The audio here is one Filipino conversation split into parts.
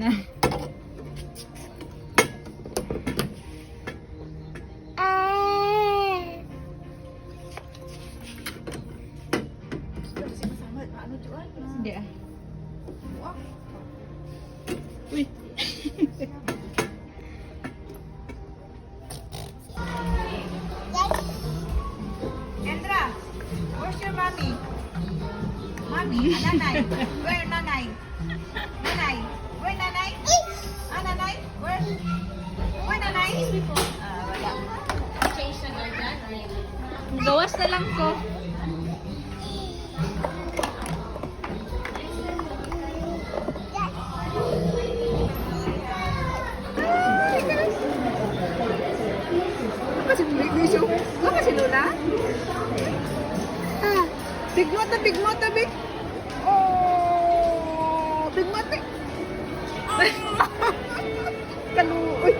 na. Hindi ah. Uy. Kendra, where's your mommy? Mommy, nanay. Where nanay? Nanay. Where nanay? Nanay? Where? Where nanay? Wala. Gawas na lang ko. Apa si Lola? Big mata, big mata, big. Oh, big mata. Kaluoy.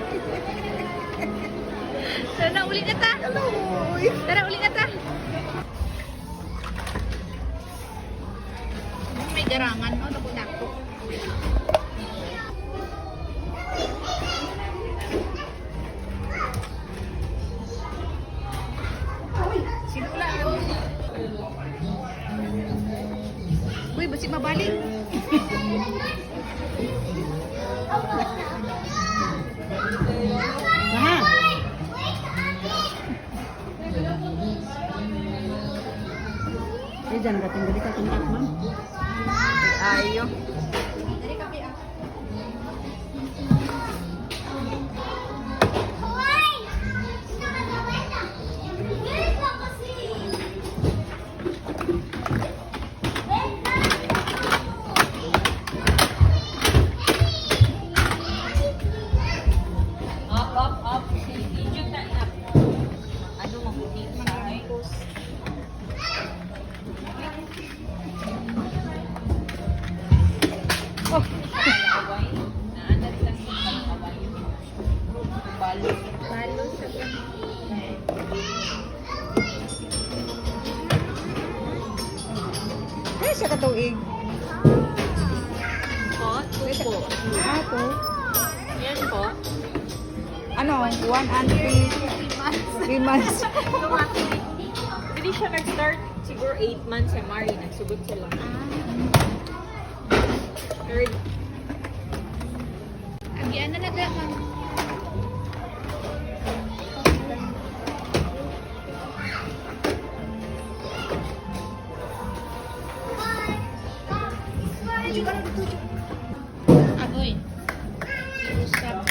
Sana uli ka ta. Kaluoy. Tara, uli ka ta. May garangan, no? Naku-naku. Si Lola yun. Uy, basi mabalik. Aha. Jangan datang dari kakak mama. Ayo. Ay, siya katuig. Po, po. Ako. Yan po. Ano? 1 and 3 months. Hindi siya nag-start, siguro 8 months si Mari, nagsugod sila. Third, Agian na naga. Agoy. Usap.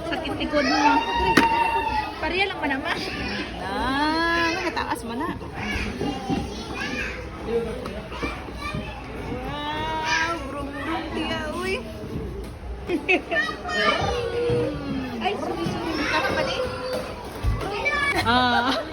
Sakit likod mo. Pariya lang pa naman. Nakataas mo na. Wow, brum-brum dia, uy. Ay, sorry. Dapat ba din? Ah.